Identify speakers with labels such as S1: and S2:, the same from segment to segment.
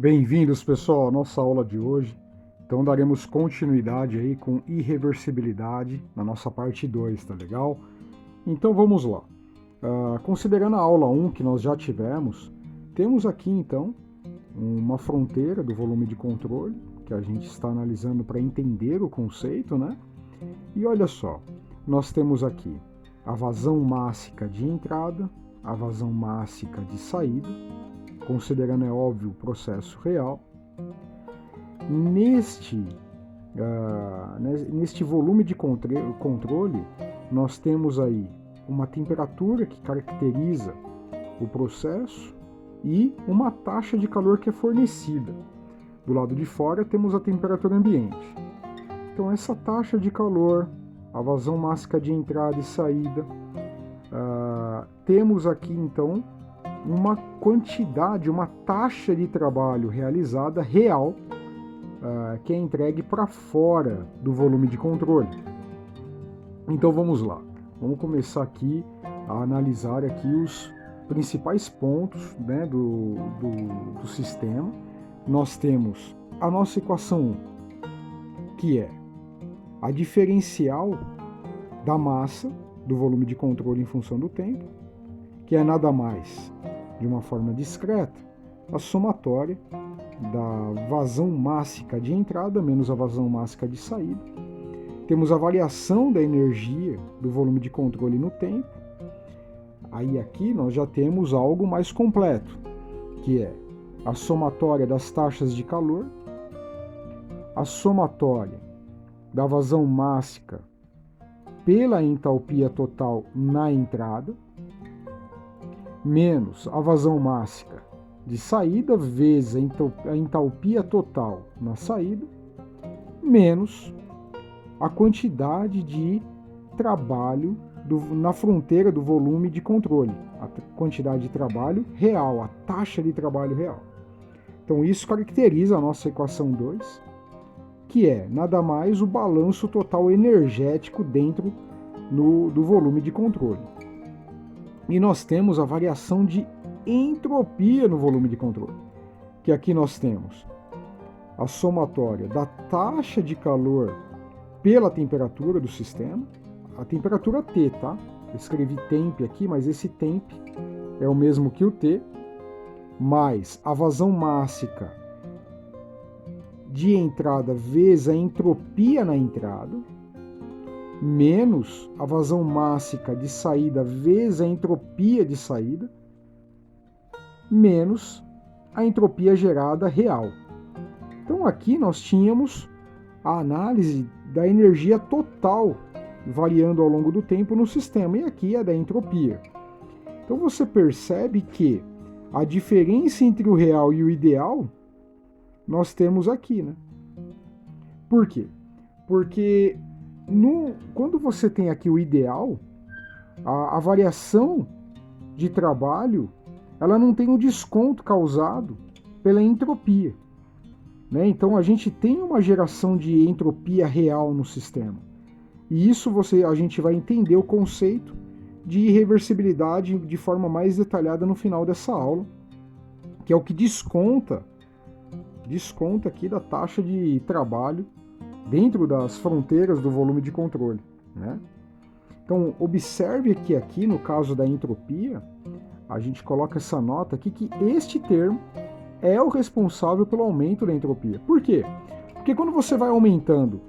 S1: Bem-vindos, pessoal, à nossa aula de hoje. Então, daremos continuidade aí com irreversibilidade na nossa parte 2, tá legal? Então, vamos lá. Considerando a aula 1 que nós já tivemos, temos aqui, então, uma fronteira do volume de controle, que a gente está analisando para entender o conceito, né? E olha só, nós temos aqui a vazão mássica de entrada, a vazão mássica de saída, considerando, é óbvio, o processo real. Neste volume de controle, nós temos aí uma temperatura que caracteriza o processo e uma taxa de calor que é fornecida. Do lado de fora temos a temperatura ambiente. Então essa taxa de calor, a vazão mássica de entrada e saída, temos aqui então uma quantidade, uma taxa de trabalho realizada real que é entregue para fora do volume de controle. Então vamos lá, vamos começar aqui a analisar aqui os principais pontos, né, do sistema. Nós temos a nossa equação 1, que é a diferencial da massa do volume de controle em função do tempo, que é nada mais, de uma forma discreta, a somatória da vazão mássica de entrada menos a vazão mássica de saída. Temos a variação da energia do volume de controle no tempo. Aí aqui nós já temos algo mais completo, que é a somatória das taxas de calor, a somatória da vazão mássica pela entalpia total na entrada, menos a vazão mássica de saída vezes a entalpia total na saída, menos a quantidade de trabalho na fronteira do volume de controle, a quantidade de trabalho real, a taxa de trabalho real. Então isso caracteriza a nossa equação 2, que é nada mais o balanço total energético dentro do volume de controle. E nós temos a variação de entropia no volume de controle, que aqui nós temos a somatória da taxa de calor pela temperatura do sistema, a temperatura T, tá? Eu escrevi temp aqui, mas esse temp é o mesmo que o T, mais a vazão mássica de entrada vezes a entropia na entrada, menos a vazão mássica de saída vezes a entropia de saída, menos a entropia gerada real. Então aqui nós tínhamos a análise da energia total variando ao longo do tempo no sistema, e aqui é da entropia. Então você percebe que a diferença entre o real e o ideal nós temos aqui, né? Por quê? Porque quando você tem aqui o ideal, a variação de trabalho, ela não tem o desconto causado pela entropia, né? Então a gente tem uma geração de entropia real no sistema. E isso a gente vai entender o conceito de irreversibilidade de forma mais detalhada no final dessa aula, que é o que desconta aqui da taxa de trabalho dentro das fronteiras do volume de controle, né? Então, observe que aqui, no caso da entropia, a gente coloca essa nota aqui que este termo é o responsável pelo aumento da entropia. Por quê? Porque quando você vai aumentando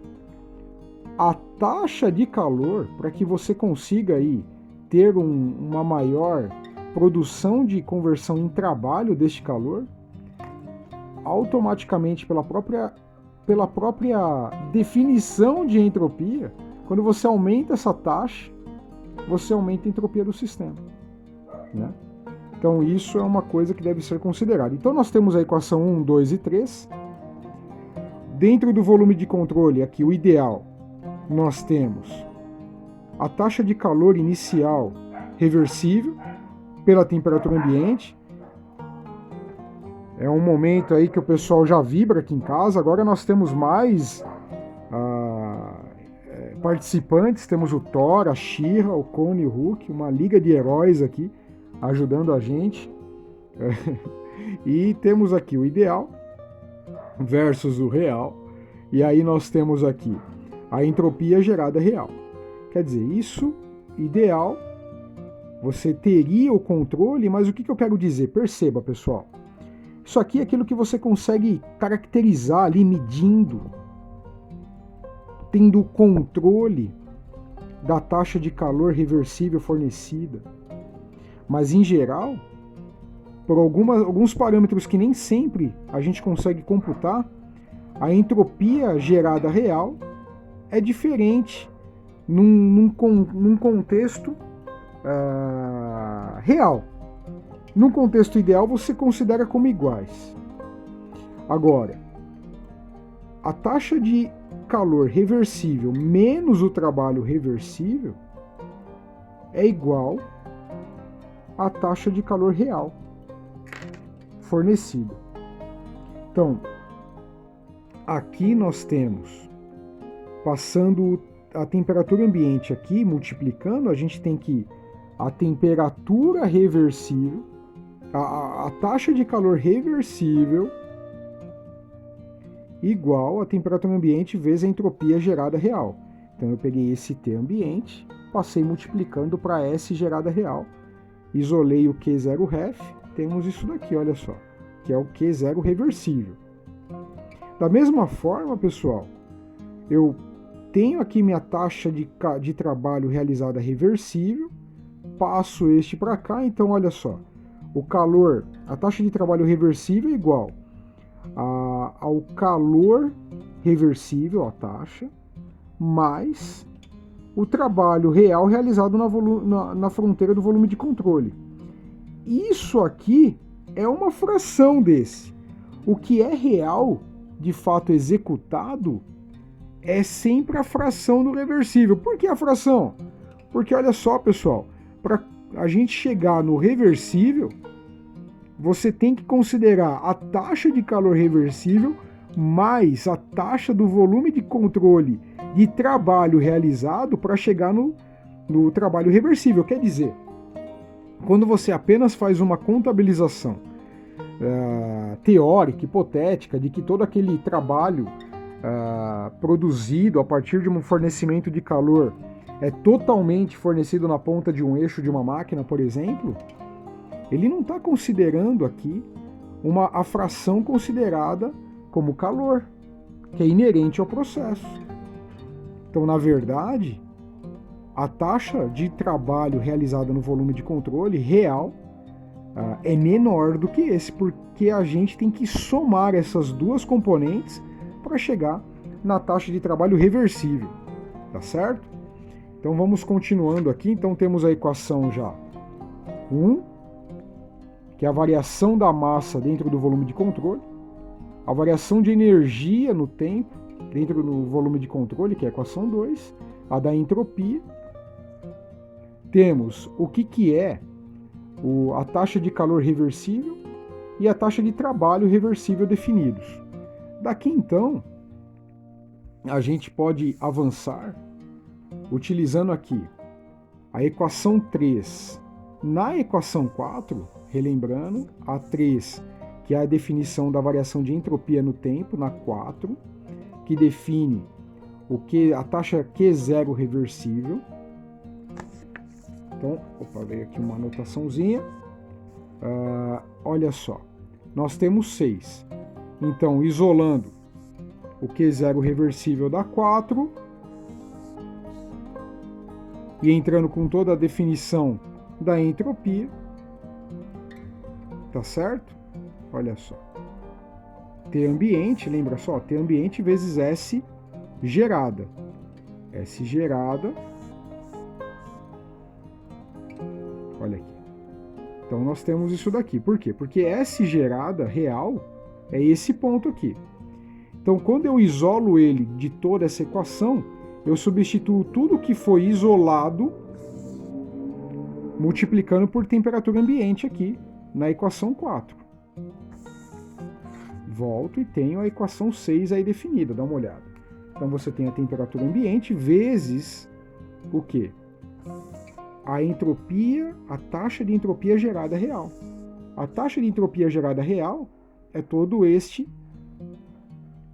S1: a taxa de calor, para que você consiga aí ter uma maior produção de conversão em trabalho deste calor, automaticamente pela própria definição de entropia, quando você aumenta essa taxa, você aumenta a entropia do sistema, né? Então isso é uma coisa que deve ser considerada. Então nós temos a equação 1, 2 e 3. Dentro do volume de controle, aqui o ideal, nós temos a taxa de calor inicial reversível pela temperatura ambiente. É um momento aí que o pessoal já vibra aqui em casa. Agora nós temos mais participantes. Temos o Thor, a She-Ra, o Cone e o Hulk, uma liga de heróis aqui ajudando a gente. E temos aqui o ideal, versus o real. E aí nós temos aqui a entropia gerada real. Quer dizer, isso, ideal, você teria o controle, mas o que eu quero dizer? Perceba, pessoal. Isso aqui é aquilo que você consegue caracterizar ali, medindo, tendo controle da taxa de calor reversível fornecida. Mas, em geral, por alguns parâmetros que nem sempre a gente consegue computar, a entropia gerada real é diferente num contexto real. Num contexto ideal, você considera como iguais. Agora, a taxa de calor reversível menos o trabalho reversível é igual à taxa de calor real fornecida. Então, aqui nós temos, passando a temperatura ambiente aqui, multiplicando, a gente tem que a temperatura reversível, a taxa de calor reversível igual a temperatura ambiente vezes a entropia gerada real. Então eu peguei esse T ambiente, passei multiplicando para S gerada real, isolei o Q0 ref, temos isso daqui, olha só, que é o Q0 reversível. Da mesma forma, pessoal, eu tenho aqui minha taxa de trabalho realizada reversível, passo este para cá, então olha só, o calor, a taxa de trabalho reversível é igual ao calor reversível, a taxa, mais o trabalho real realizado na fronteira do volume de controle. Isso aqui é uma fração desse. O que é real, de fato executado, é sempre a fração do reversível. Por que a fração? Porque olha só, pessoal, para a gente chegar no reversível, você tem que considerar a taxa de calor reversível mais a taxa do volume de controle de trabalho realizado para chegar no trabalho reversível. Quer dizer, quando você apenas faz uma contabilização teórica, hipotética, de que todo aquele trabalho produzido a partir de um fornecimento de calor é totalmente fornecido na ponta de um eixo de uma máquina, por exemplo, ele não está considerando aqui a fração considerada como calor, que é inerente ao processo. Então, na verdade, a taxa de trabalho realizada no volume de controle real é menor do que esse, porque a gente tem que somar essas duas componentes para chegar na taxa de trabalho reversível, tá certo? Então vamos continuando aqui. Então temos a equação já 1, que é a variação da massa dentro do volume de controle, a variação de energia no tempo dentro do volume de controle, que é a equação 2, a da entropia. Temos o que é a taxa de calor reversível e a taxa de trabalho reversível definidos. Daqui então, a gente pode avançar utilizando aqui a equação 3. Na equação 4, relembrando, a 3, que é a definição da variação de entropia no tempo, na 4, que define a taxa Q0 reversível. Então, veio aqui uma anotaçãozinha. Olha só, nós temos 6. Então, isolando o Q0 reversível dá 4. E entrando com toda a definição da entropia. Tá certo? Olha só. T ambiente, lembra só? T ambiente vezes S gerada. S gerada. Olha aqui. Então nós temos isso daqui. Por quê? Porque S gerada real é esse ponto aqui. Então quando eu isolo ele de toda essa equação, eu substituo tudo que foi isolado multiplicando por temperatura ambiente aqui na equação 4. Volto e tenho a equação 6 aí definida, dá uma olhada. Então você tem a temperatura ambiente vezes o quê? A entropia, a taxa de entropia gerada real. A taxa de entropia gerada real é todo este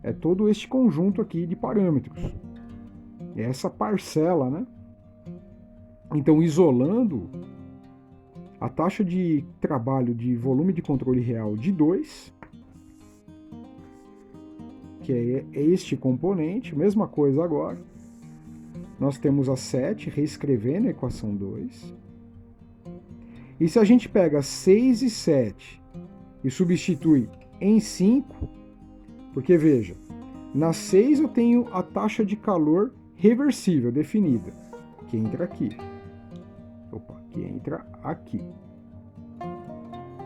S1: É todo este conjunto aqui de parâmetros. É essa parcela, né? Então, isolando a taxa de trabalho de volume de controle real de 2, que é este componente, mesma coisa agora. Nós temos a 7, reescrevendo a equação 2. E se a gente pega 6 e 7 e substitui em 5, porque veja, na 6 eu tenho a taxa de calor reversível definida, que entra aqui. Que entra aqui.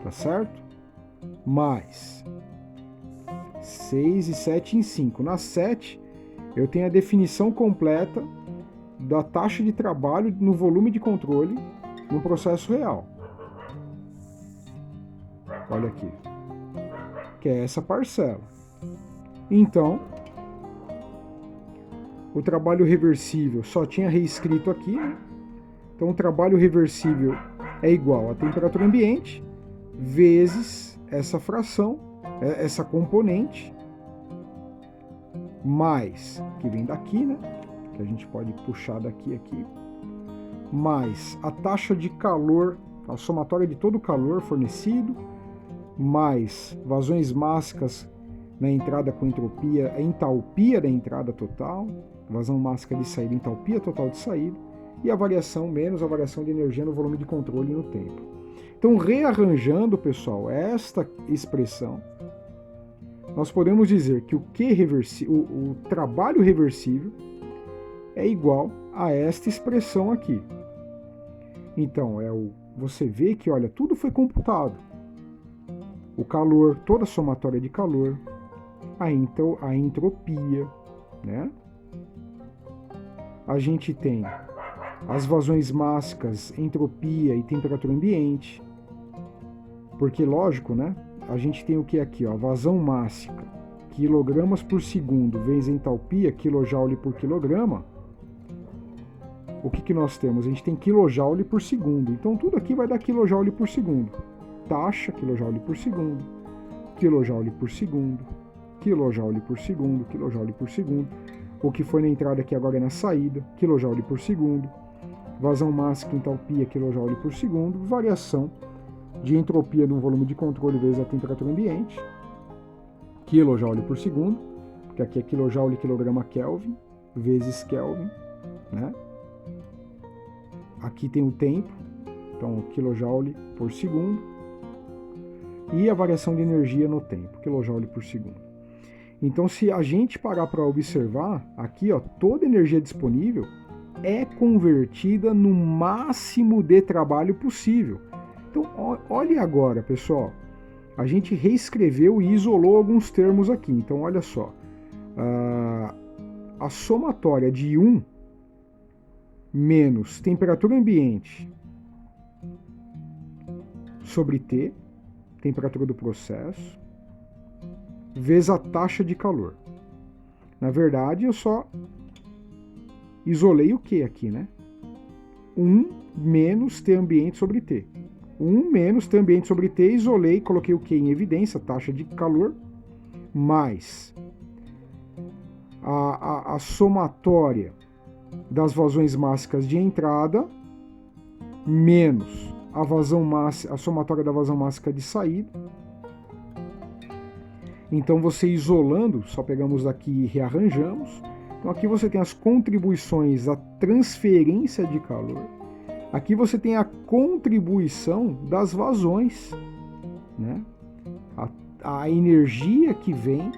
S1: Tá certo? Mais 6 e 7 em 5. Na 7, eu tenho a definição completa da taxa de trabalho no volume de controle no processo real. Olha aqui. Que é essa parcela. Então, o trabalho reversível só tinha reescrito aqui, né? Então, o trabalho reversível é igual a temperatura ambiente vezes essa fração, essa componente, mais, que vem daqui, né? Que a gente pode puxar daqui, mais a taxa de calor, a somatória de todo o calor fornecido, mais vazões mássicas na entrada com entropia, a entalpia da entrada total, vazão mássica de saída, entalpia total de saída, e a variação menos a variação de energia no volume de controle no tempo. Então, rearranjando, pessoal, esta expressão, nós podemos dizer que o trabalho reversível é igual a esta expressão aqui. Então, você vê que, olha, tudo foi computado. O calor, toda a somatória de calor, a entropia, né? A gente tem as vazões mássicas, entropia e temperatura ambiente. Porque, lógico, né? A gente tem o que aqui, ó, vazão mássica, quilogramas por segundo, vezes entalpia, quilojoule por quilograma. O que nós temos? A gente tem quilojoule por segundo. Então, tudo aqui vai dar quilojoule por segundo. Taxa, quilojoule por segundo, quilojoule por segundo, quilojoule por segundo, quilojoule por segundo. O que foi na entrada aqui agora é na saída, quilojoule por segundo. Vazão mássica, entalpia, quilojoule por segundo. Variação de entropia no volume de controle vezes a temperatura ambiente, quilojoule por segundo, porque aqui é quilojoule, quilograma Kelvin, vezes Kelvin, né? Aqui tem o tempo, então quilojoule por segundo, e a variação de energia no tempo, quilojoule por segundo. Então, se a gente parar para observar, aqui, ó, toda energia disponível é convertida no máximo de trabalho possível. Então, olhe agora, pessoal, a gente reescreveu e isolou alguns termos aqui. Então, olha só, a somatória de 1 menos temperatura ambiente sobre T, temperatura do processo, vezes a taxa de calor. Na verdade, eu só isolei o que aqui, né? 1 menos T ambiente sobre T. 1 menos T ambiente sobre T, isolei, coloquei o que em evidência, taxa de calor, mais a somatória das vazões mássicas de entrada, menos a somatória da vazão mássica de saída. Então, você isolando, só pegamos daqui e rearranjamos. Então, aqui você tem as contribuições à transferência de calor. Aqui você tem a contribuição das vazões, né? A energia que vem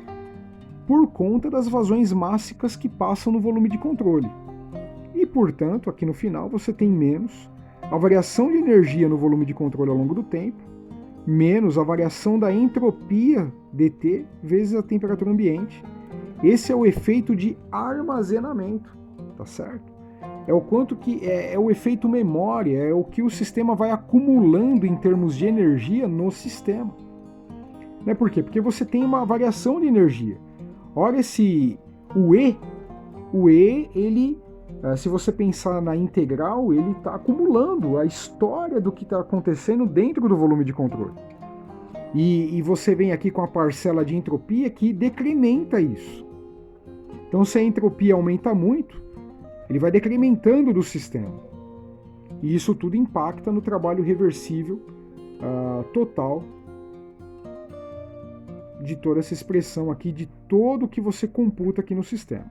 S1: por conta das vazões mássicas que passam no volume de controle. E, portanto, aqui no final você tem menos a variação de energia no volume de controle ao longo do tempo, menos a variação da entropia dt vezes a temperatura ambiente. Esse é o efeito de armazenamento, tá certo? É o quanto que é o efeito memória, é o que o sistema vai acumulando em termos de energia no sistema. Né? Por quê? Porque você tem uma variação de energia. Olha o E, ele, se você pensar na integral, ele está acumulando a história do que está acontecendo dentro do volume de controle. E você vem aqui com a parcela de entropia que decrementa isso. Então, se a entropia aumenta muito, ele vai decrementando do sistema. E isso tudo impacta no trabalho reversível total de toda essa expressão aqui, de todo o que você computa aqui no sistema.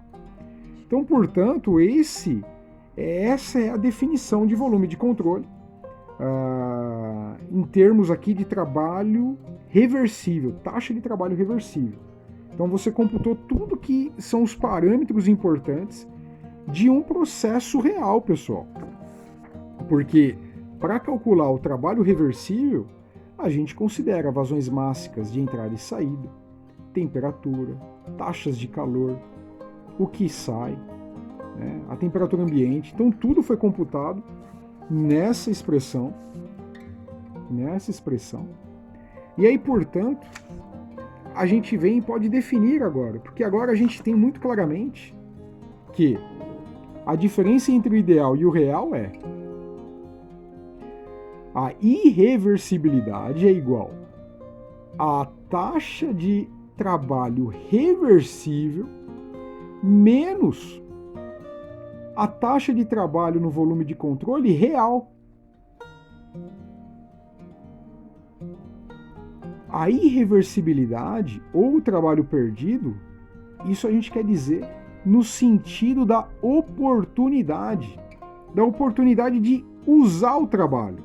S1: Então, portanto, essa é a definição de volume de controle em termos aqui de trabalho reversível, taxa de trabalho reversível. Então, você computou tudo que são os parâmetros importantes de um processo real, pessoal. Porque para calcular o trabalho reversível, a gente considera vazões mássicas de entrada e saída, temperatura, taxas de calor, o que sai, né, a temperatura ambiente. Então tudo foi computado nessa expressão. E aí, portanto, a gente vem e pode definir agora, porque agora a gente tem muito claramente que a diferença entre o ideal e o real é a irreversibilidade é igual à taxa de trabalho reversível menos a taxa de trabalho no volume de controle real. A irreversibilidade ou o trabalho perdido, isso a gente quer dizer no sentido da oportunidade de usar o trabalho.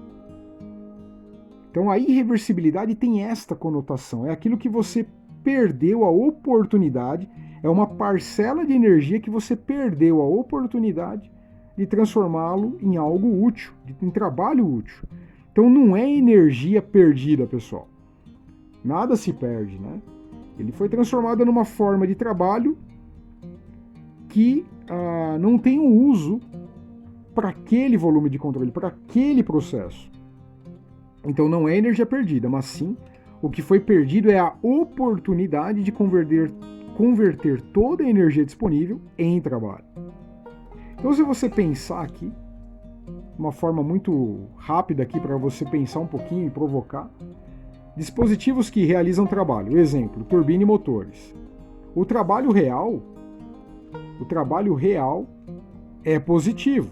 S1: Então a irreversibilidade tem esta conotação, é aquilo que você perdeu a oportunidade, é uma parcela de energia que você perdeu a oportunidade de transformá-lo em algo útil, em trabalho útil. Então não é energia perdida, pessoal. Nada se perde, né? Ele foi transformado numa forma de trabalho que não tem um uso para aquele volume de controle, para aquele processo. Então não é energia perdida, mas sim o que foi perdido é a oportunidade de converter toda a energia disponível em trabalho. Então, se você pensar aqui, uma forma muito rápida aqui para você pensar um pouquinho e provocar, dispositivos que realizam trabalho, exemplo, turbina e motores. O trabalho real é positivo,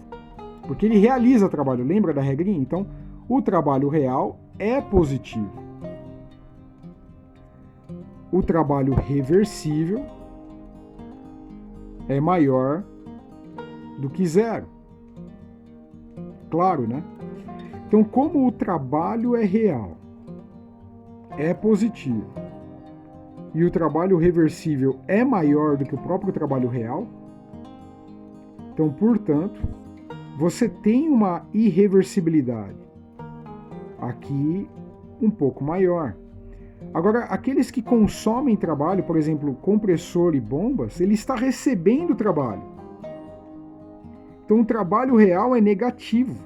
S1: porque ele realiza trabalho, lembra da regrinha? Então, o trabalho real é positivo. O trabalho reversível é maior do que zero. Claro, né? Então, como o trabalho é real, é positivo, e o trabalho reversível é maior do que o próprio trabalho real, então, portanto, você tem uma irreversibilidade aqui um pouco maior. Agora, aqueles que consomem trabalho, por exemplo, compressor e bombas, ele está recebendo trabalho. Então, o trabalho real é negativo.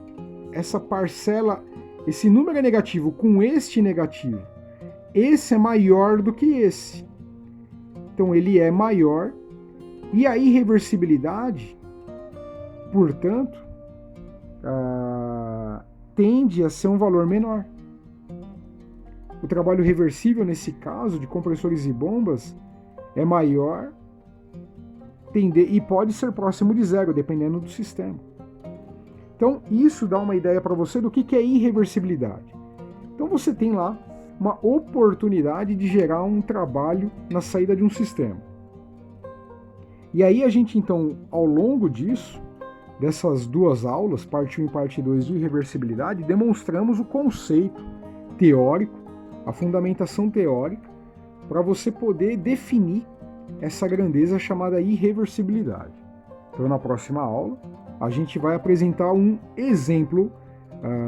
S1: Essa parcela, esse número é negativo com este negativo. Esse é maior do que esse. Então, ele é maior. E a irreversibilidade, portanto, tende a ser um valor menor. O trabalho reversível, nesse caso, de compressores e bombas, é maior e pode ser próximo de zero, dependendo do sistema. Então, isso dá uma ideia para você do que é irreversibilidade. Então, você tem lá uma oportunidade de gerar um trabalho na saída de um sistema. E aí a gente, então, ao longo disso, dessas duas aulas, parte 1 e parte 2 de irreversibilidade, demonstramos o conceito teórico, a fundamentação teórica, para você poder definir essa grandeza chamada irreversibilidade. Então, na próxima aula, a gente vai apresentar um exemplo,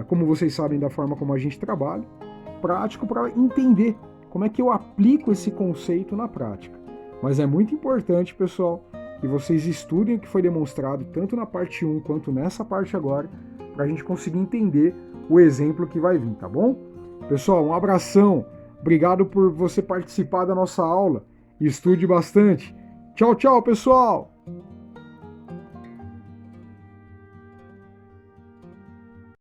S1: como vocês sabem da forma como a gente trabalha, prático para entender como é que eu aplico esse conceito na prática. Mas é muito importante, pessoal, que vocês estudem o que foi demonstrado tanto na parte 1 quanto nessa parte agora, para a gente conseguir entender o exemplo que vai vir, tá bom? Pessoal, um abração, obrigado por você participar da nossa aula, estude bastante. Tchau, tchau, pessoal!